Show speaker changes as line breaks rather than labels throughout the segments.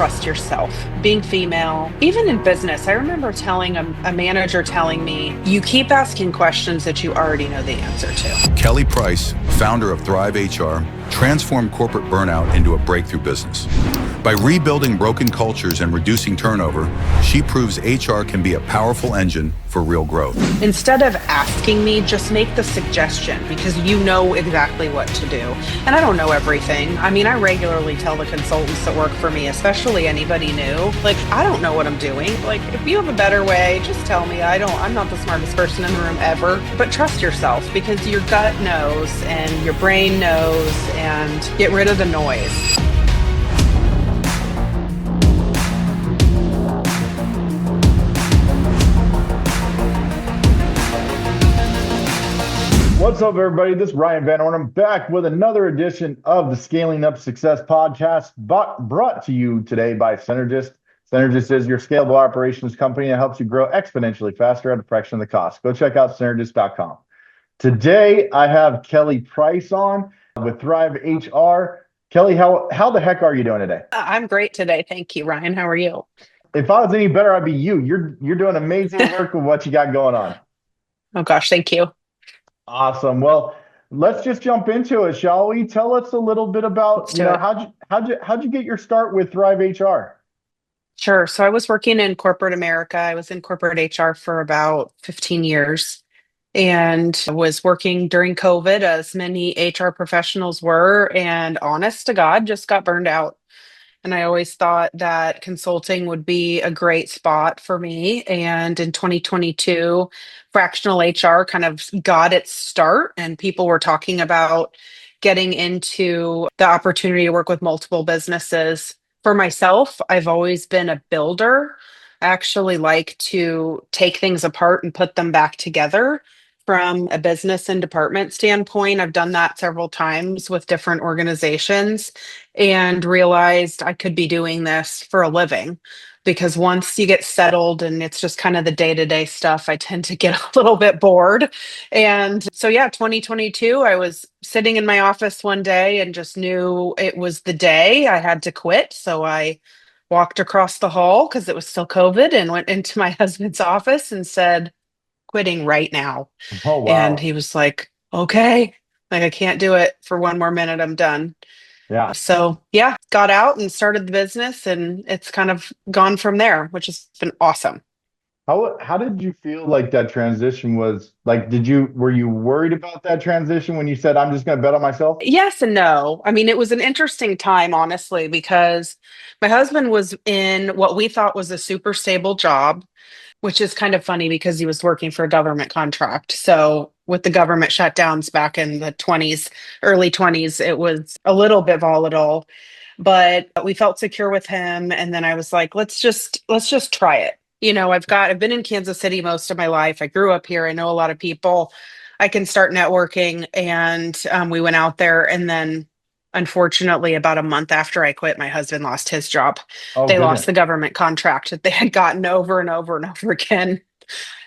trust yourself. Being female, even in business, I remember telling a manager telling me, you keep asking questions that you already know the answer to.
Kelly Price, founder of Thrive HR, transformed corporate burnout into a breakthrough business. By rebuilding broken cultures and reducing turnover, she proves HR can be a powerful engine for real growth.
Instead of asking me, just make the suggestion because you know exactly what to do. And I don't know everything. I mean, I regularly tell the consultants that work for me, especially anybody new, like, I don't know what I'm doing. Like, if you have a better way, just tell me. I'm not the smartest person in the room ever, but trust yourself because your gut knows and your brain knows, and get rid of the noise.
What's up, everybody? This is Ryan Van Ornum back with another edition of the Scaling Up Success podcast, brought to you today by Synergist. Synergist is your scalable operations company that helps you grow exponentially faster at a fraction of the cost. Go check out synergist.com. Today, I have Kelly Price on with Thrive HR. Kelly, how the heck are you doing today?
I'm great today. Thank you, Ryan. How are you?
If I was any better, I'd be you. You're doing amazing work with what you got going on.
Oh gosh, thank you.
Awesome. Well, let's just jump into it, shall we? Tell us a little bit about, how'd you get your start with Thrive HR?
Sure. So I was working in corporate America. I was in corporate HR for about 15 years and was working during COVID, as many HR professionals were, and honest to God, just got burned out. And I always thought that consulting would be a great spot for me. And in 2022, fractional HR kind of got its start, and people were talking about getting into the opportunity to work with multiple businesses. For myself, I've always been a builder. I actually like to take things apart and put them back together from a business and department standpoint. I've done that several times with different organizations and realized I could be doing this for a living because once you get settled and it's just kind of the day-to-day stuff, I tend to get a little bit bored. And so, yeah, 2022, I was sitting in my office one day and just knew it was the day I had to quit. So I walked across the hall because it was still COVID and went into my husband's office and said, quitting right now.
Oh,
And
wow.
he was like, okay, like I can't do it for one more minute. I'm done.
Yeah.
So yeah, got out and started the business, and it's kind of gone from there, which has been awesome.
How did you feel like that transition was? Like, were you worried about that transition when you said, I'm just going to bet on myself?
Yes and no. I mean, it was an interesting time, honestly, because my husband was in what we thought was a super stable job, which is kind of funny because he was working for a government contract. So with the government shutdowns back in the 20s, early 20s, it was a little bit volatile, but we felt secure with him. And then I was like, let's just try it. I've been in Kansas City most of my life. I grew up here. I know a lot of people. I can start networking. And we went out there, and then unfortunately, about a month after I quit, my husband lost his job.
Oh,
They lost
goodness.
the government contract that they had gotten over and over and over again.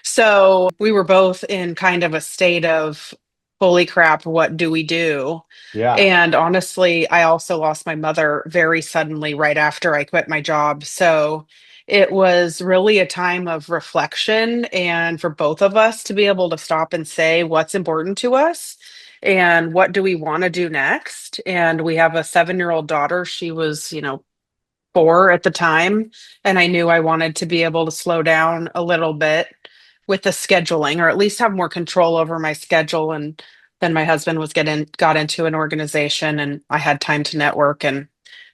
So we were both in kind of a state of, holy crap, what do we do?
Yeah.
And honestly, I also lost my mother very suddenly right after I quit my job. So it was really a time of reflection and for both of us to be able to stop and say what's important to us and what do we want to do next. And we have a 7-year-old daughter. She was, 4 at the time. And I knew I wanted to be able to slow down a little bit with the scheduling, or at least have more control over my schedule. And then my husband got into an organization, and I had time to network, and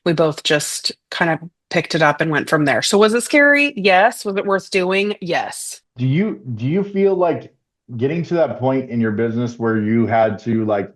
we both just kind of picked it up and went from there. So was it scary? Yes. Was it worth doing? Yes.
Do you feel like getting to that point in your business where you had to like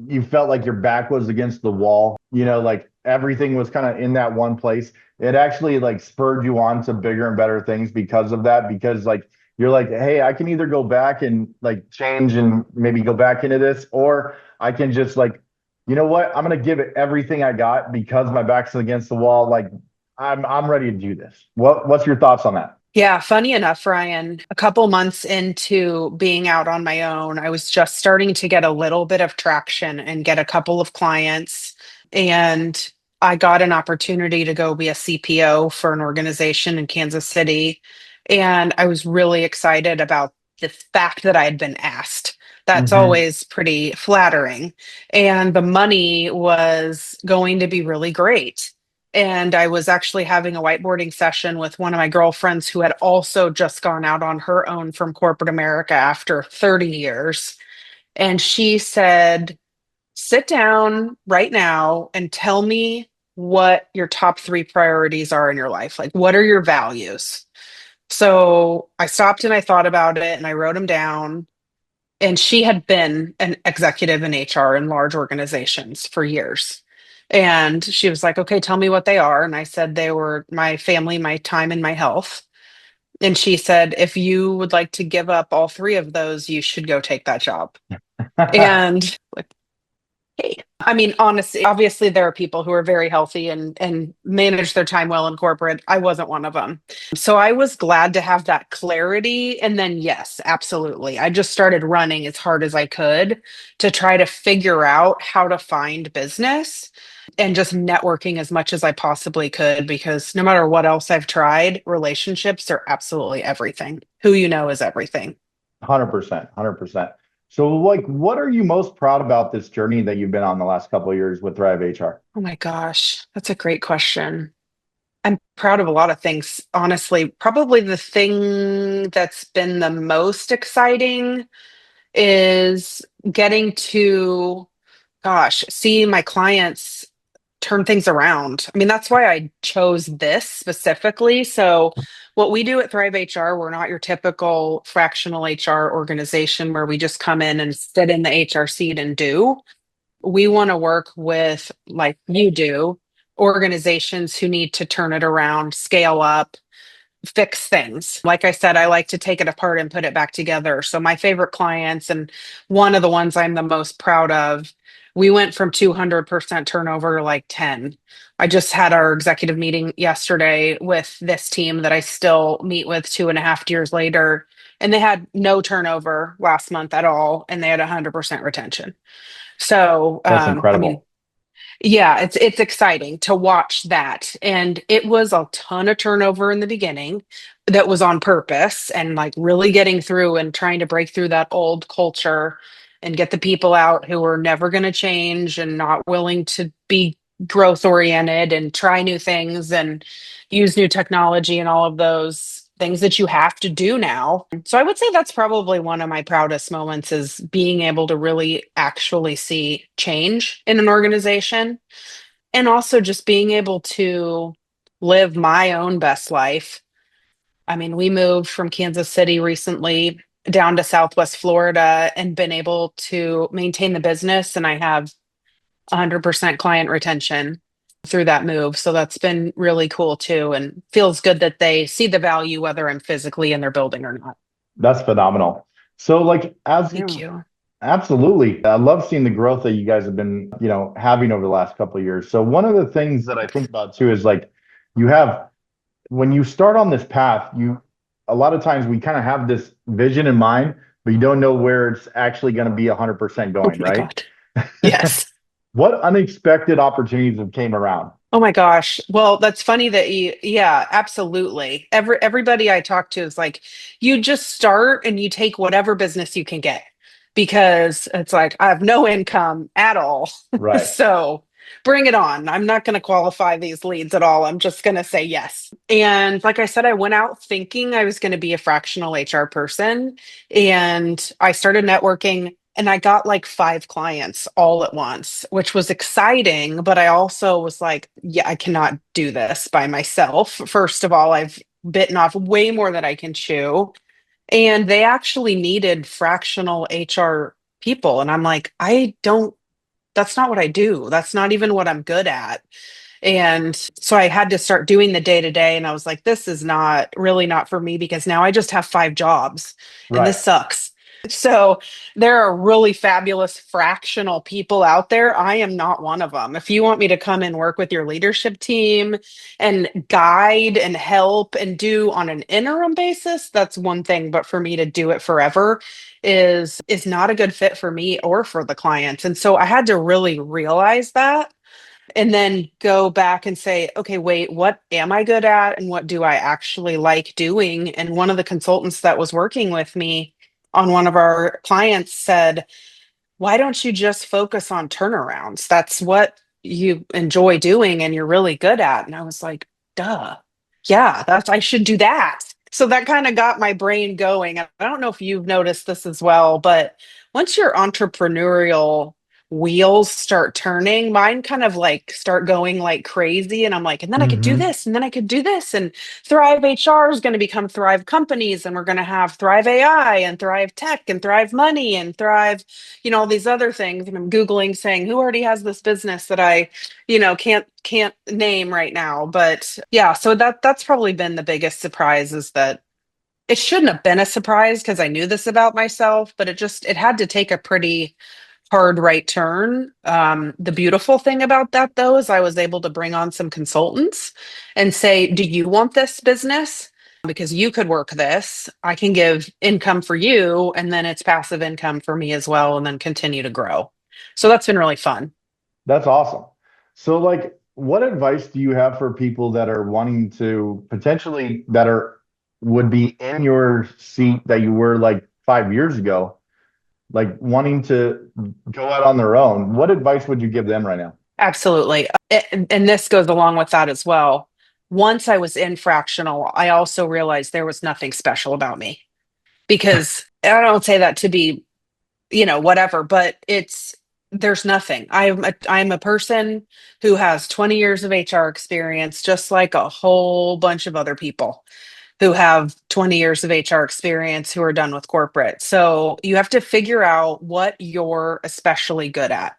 you felt like your back was against the wall, like everything was kind of in that one place. It actually like spurred you on to bigger and better things because of that, because like you're like, hey, I can either go back and like change and maybe go back into this, or I can just like, you know what, I'm gonna give it everything I got because my back's against the wall. Like I'm ready to do this. What's your thoughts on that?
Yeah, funny enough, Ryan, a couple months into being out on my own, I was just starting to get a little bit of traction and get a couple of clients. And I got an opportunity to go be a CPO for an organization in Kansas City. And I was really excited about the fact that I had been asked. That's
Hmm.
always pretty flattering. And the money was going to be really great. And I was actually having a whiteboarding session with one of my girlfriends who had also just gone out on her own from corporate America after 30 years. And she said, sit down right now and tell me what your top three priorities are in your life. Like, what are your values? So I stopped and I thought about it and I wrote them down. And she had been an executive in HR in large organizations for years. And she was like, okay, tell me what they are. And I said, they were my family, my time, and my health. And she said, if you would like to give up all three of those, you should go take that job. And hey, I mean, honestly, obviously there are people who are very healthy and manage their time well in corporate. I wasn't one of them. So I was glad to have that clarity. And then yes, absolutely. I just started running as hard as I could to try to figure out how to find business and just networking as much as I possibly could because no matter what else I've tried, relationships are absolutely everything. Who you know is everything.
100%, 100%. So, like, what are you most proud about this journey that you've been on the last couple of years with Thrive HR?
Oh my gosh, that's a great question. I'm proud of a lot of things, honestly. Probably the thing that's been the most exciting is getting to, gosh, see my clients turn things around. I mean, that's why I chose this specifically. So, what we do at Thrive HR, we're not your typical fractional HR organization where we just come in and sit in the HR seat and do. We want to work with, like you do, organizations who need to turn it around, scale up, fix things. Like I said, I like to take it apart and put it back together. So my favorite clients and one of the ones I'm the most proud of, we went from 200% turnover to like 10. I just had our executive meeting yesterday with this team that I still meet with 2.5 years later. And they had no turnover last month at all, and they had 100% retention. So,
That's
I mean,
incredible.
yeah, it's exciting to watch that. And it was a ton of turnover in the beginning that was on purpose and like really getting through and trying to break through that old culture and get the people out who were never going to change and not willing to be growth oriented and try new things and use new technology and all of those things that you have to do now. So I would say that's probably one of my proudest moments is being able to really actually see change in an organization and also just being able to live my own best life. I mean, we moved from Kansas City recently down to Southwest Florida and been able to maintain the business, and I have 100% client retention through that move. So that's been really cool too, and feels good that they see the value whether I'm physically in their building or not.
That's phenomenal. So, like, as
Thank
you
you.
absolutely, I love seeing the growth that you guys have been, having over the last couple of years. So, one of the things that I think about too is like, you have when you start on this path, a lot of times we kind of have this vision in mind, but you don't know where it's actually going to be 100%
Oh
going,
my
right?
God. Yes.
What unexpected opportunities have came around?
Oh my gosh. Well, that's funny that yeah, absolutely. Everybody I talk to is like, you just start and you take whatever business you can get because it's like, I have no income at all.
Right.
So bring it on. I'm not going to qualify these leads at all. I'm just going to say yes. And like I said, I went out thinking I was going to be a fractional HR person and I started networking and I got like five clients all at once, which was exciting. But I also was like, yeah, I cannot do this by myself. First of all, I've bitten off way more than I can chew. And they actually needed fractional HR people. And I'm like, I don't, that's not what I do. That's not even what I'm good at. And so I had to start doing the day to day. And I was like, this is not really not for me because now I just have five jobs and
Right.
this sucks. So there are really fabulous fractional people out there. I am not one of them. If you want me to come and work with your leadership team and guide and help and do on an interim basis, that's one thing. But for me to do it forever is not a good fit for me or for the clients. And so I had to really realize that and then go back and say, okay, wait, what am I good at and what do I actually like doing? And one of the consultants that was working with me on one of our clients said, why don't you just focus on turnarounds? That's what you enjoy doing and you're really good at. And I was like, duh. Yeah, that's I should do that. So that kind of got my brain going. I don't know if you've noticed this as well, but once your entrepreneurial wheels start turning, mine kind of like start going like crazy. And I'm like, and then I could do
Hmm.
this, and then I could do this. And Thrive HR is going to become Thrive Companies, and we're going to have Thrive AI and Thrive Tech and Thrive Money and Thrive, all these other things. And I'm Googling saying, who already has this business that I, can't name right now. But yeah, so that's probably been the biggest surprise, is that it shouldn't have been a surprise because I knew this about myself, but it had to take a pretty hard right turn. The beautiful thing about that, though, is I was able to bring on some consultants and say, do you want this business? Because you could work this. I can give income for you, and then it's passive income for me as well, and then continue to grow. So that's been really fun.
That's awesome. So, like, what advice do you have for people that are wanting to potentially that are would be in your seat that you were like 5 years ago, like wanting to go out on their own? What advice would you give them right now?
Absolutely. And this goes along with that as well. Once I was in fractional, I also realized there was nothing special about me, because I don't say that to be, whatever, but there's nothing. I'm a person who has 20 years of HR experience, just like a whole bunch of other people who have 20 years of HR experience who are done with corporate. So you have to figure out what you're especially good at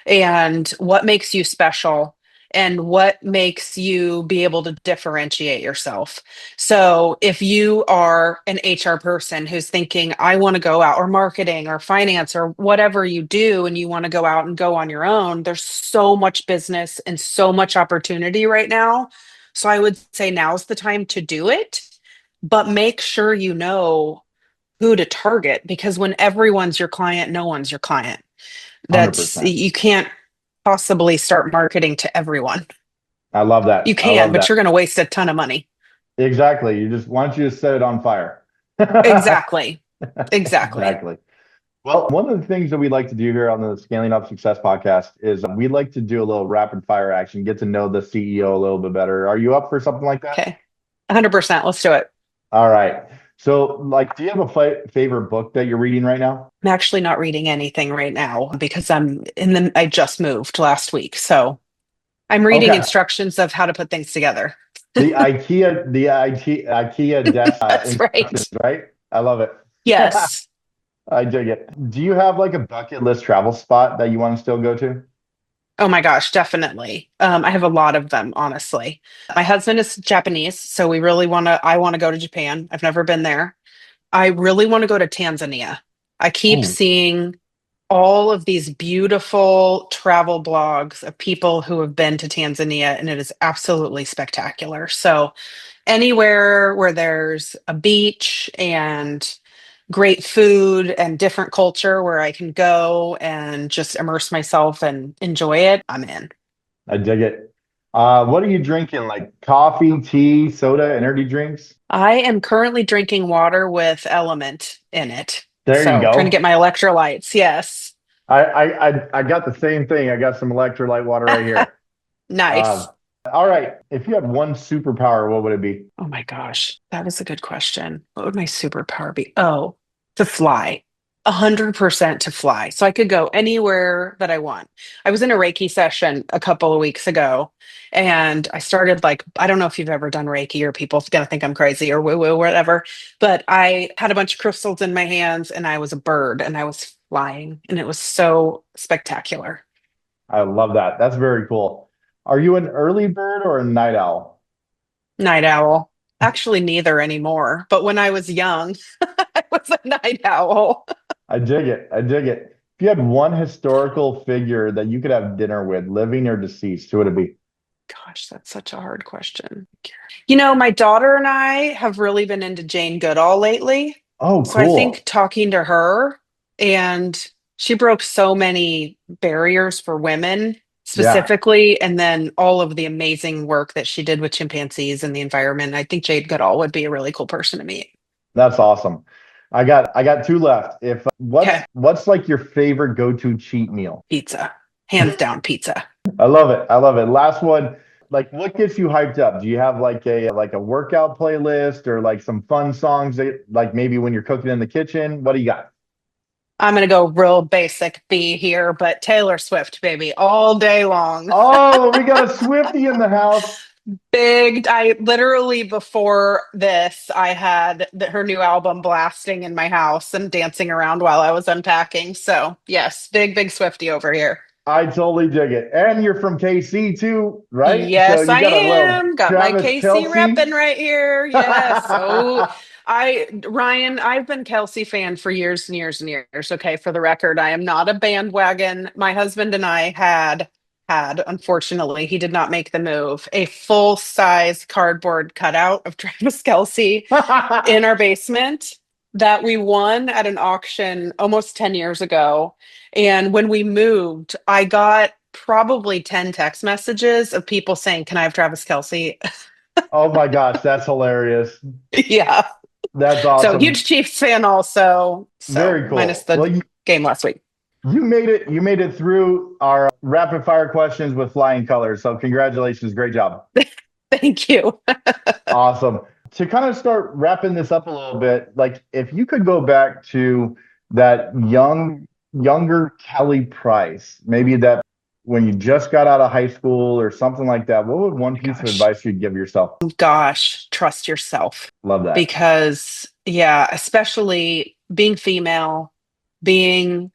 and what makes you special and what makes you be able to differentiate yourself. So if you are an HR person who's thinking, I want to go out, or marketing or finance or whatever you do, and you want to go out and go on your own, there's so much business and so much opportunity right now. So I would say now's the time to do it, but make sure you know who to target, because when everyone's your client, no one's your client. That's
100%.
You can't possibly start marketing to everyone.
I love
You
that. I
can,
love
but
that.
you're going to waste a ton of money.
Exactly. Why don't you just set it on fire?
Exactly. Exactly.
Exactly. Well, one of the things that we like to do here on the Scaling Up Success podcast is we like to do a little rapid fire action, get to know the CEO a little bit better. Are you up for something like that?
Okay. 100%. Let's do it.
All right. So, like, do you have a favorite book that you're reading right now?
I'm actually not reading anything right now because I just moved last week. So I'm reading
Okay.
instructions of how to put things together.
The IKEA desk
That's
instructions,
right.
right? I love it.
Yes.
I dig it. Do you have like a bucket list travel spot that you want to still go to?
Oh my gosh, definitely. I have a lot of them, honestly. My husband is Japanese, so I want to go to Japan. I've never been there. I really want to go to Tanzania. I keep
Oh,
seeing all of these beautiful travel blogs of people who have been to Tanzania, and it is absolutely spectacular. So, anywhere where there's a beach and great food and different culture where I can go and just immerse myself and enjoy it, I'm in.
I dig it. What are you drinking? Like coffee, tea, soda, energy drinks?
I am currently drinking water with element in it.
There you
So, trying to get
go.
my electrolytes. Yes.
I got the same thing. I got some electrolyte water right here. Um,
Nice.
all right. If you had one superpower, what would it be?
Oh my gosh, that is a good question. What would my superpower be? Oh, to fly. 100% to fly. So I could go anywhere that I want. I was in a Reiki session a couple of weeks ago, and I started like, I don't know if you've ever done Reiki, or people gonna think I'm crazy or woo woo, whatever. But I had a bunch of crystals in my hands, and I was a bird and I was flying, and it was so spectacular.
I love that. That's very cool. Are you an early bird or a night owl?
Night owl. Actually, neither anymore. But when I was young, I was a night owl.
I dig it. I dig it. If you had one historical figure that you could have dinner with, living or deceased, who would it be?
Gosh, that's such a hard question. My daughter and I have really been into Jane Goodall lately.
Oh,
So I think
cool.
talking to her, and she broke so many barriers for women,
Yeah,
specifically, and then all of the amazing work that she did with chimpanzees and the environment. I think Jade Goodall would be a really cool person to meet.
that's awesome. I got two left. If
Okay,
what's like your favorite go-to cheat meal?
pizza, hands down, pizza.
I love it. I love it. Last one. Like, what gets you hyped up? Do you have like a workout playlist or like some fun songs that like maybe when you're cooking in the kitchen? What do you got?
I'm gonna go real basic B here, but Taylor Swift, baby, all day long.
Oh, we got a Swifty in the house.
Big, I literally before this, I had her new album blasting in my house and dancing around while I was unpacking. So, yes, big Swifty over here.
I totally dig it. And you're from KC too, right? So
Yes,
you
I
got a little
am. Got my
Travis
Casey
Kelsey.
repping right here. Yes. So Ryan, I've been Kelsey fan for years and years and years. Okay, for the record, I am not a bandwagon. My husband and I had, unfortunately, he did not make the move, a full size cardboard cutout of Travis Kelsey in our basement that we won at an auction almost 10 years ago. And when we moved, I got probably 10 text messages of people saying, "Can I have Travis Kelsey?"
Oh my gosh, that's hilarious.
Yeah.
That's
So
awesome.
huge Chiefs fan also. So
Very
minus
cool.
the
Well,
game last week.
you made it. You made it through our rapid fire questions with flying colors. So congratulations. Great job.
Thank you.
Awesome. To kind of start wrapping this up a little bit, like if you could go back to that younger Kelly Price, maybe that when you just got out of high school or something like that, what would one piece of
Gosh.
advice you'd give yourself?
Gosh, trust yourself.
Love that.
Because, yeah, especially being female, being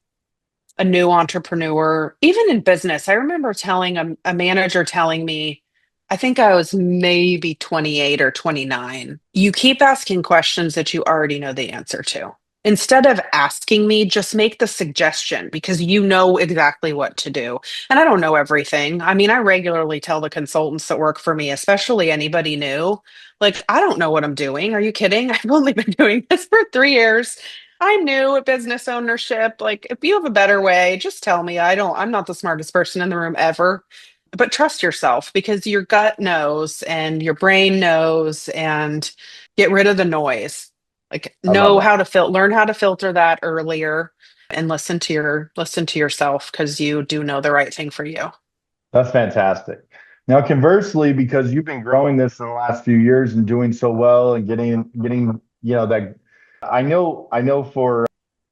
a new entrepreneur, even in business. I remember telling a manager telling me, I think I was maybe 28 or 29. You keep asking questions that you already know the answer to. Instead of asking me, just make the suggestion because you know exactly what to do. And I don't know everything. I mean, I regularly tell the consultants that work for me, especially anybody new, like, I don't know what I'm doing. Are you kidding? I've only been doing this for 3 years. I'm new at business ownership. Like, if you have a better way, just tell me. I'm not the smartest person in the room ever, but trust yourself because your gut knows and your brain knows and get rid of the noise. Like,
I love
know
that.
how to learn how to filter that earlier and listen to yourself because you do know the right thing for you.
That's fantastic. Now, conversely, because you've been growing this in the last few years and doing so well and getting, that I know for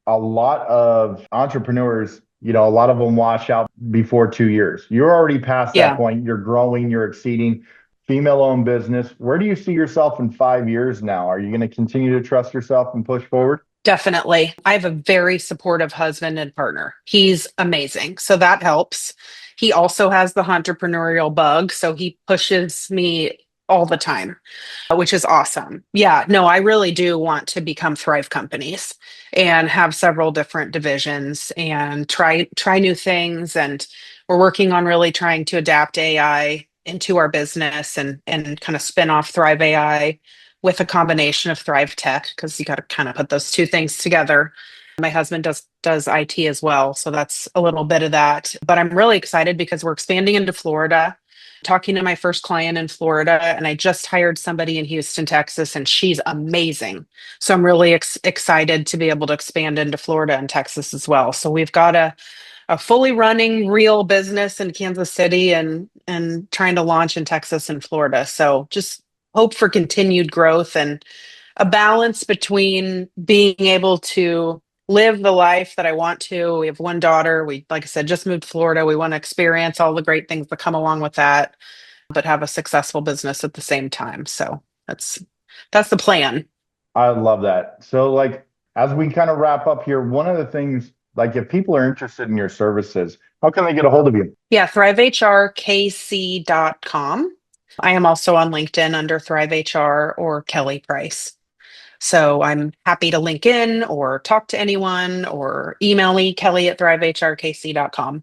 a lot of entrepreneurs, a lot of them wash out before 2 years. You're already past that
Yeah.
point. You're growing, you're exceeding female-owned business. Where do you see yourself in 5 years now? Are you going to continue to trust yourself and push forward?
Definitely. I have a very supportive husband and partner. He's amazing. So that helps. He also has the entrepreneurial bug. So he pushes me all the time, which is awesome. Yeah, no, I really do want to become Thrive companies and have several different divisions and try new things. And we're working on really trying to adapt AI into our business and kind of spin off Thrive AI with a combination of Thrive Tech because you got to kind of put those two things together. My husband does IT as well, so that's a little bit of that. But I'm really excited because we're expanding into Florida, talking to my first client in Florida, and I just hired somebody in Houston, Texas, and she's amazing. So I'm really excited to be able to expand into Florida and Texas as well. So we've got a fully running real business in Kansas City and trying to launch in Texas and Florida. So just hope for continued growth and a balance between being able to live the life that I want to. We have one daughter. We, like I said, just moved to Florida. We want to experience all the great things that come along with that, but have a successful business at the same time. So that's the plan.
I love that. So, like, as we kind of wrap up here, one of the things, like, if people are interested in your services, how can they get a hold of you?
Yeah, thrivehrkc.com. I am also on LinkedIn under Thrive HR or Kelly Price. So I'm happy to link in or talk to anyone or email me, Kelly at thrivehrkc.com.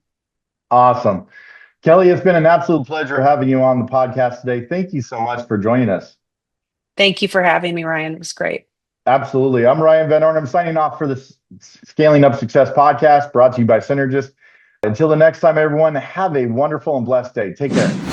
Awesome. Kelly, it's been an absolute pleasure having you on the podcast today. Thank you so much for joining us.
Thank you for having me, Ryan. It was great.
Absolutely. I'm Ryan Van Ornum signing off for the Scaling Up Success podcast brought to you by Synergist. Until the next time, everyone, have a wonderful and blessed day. Take care.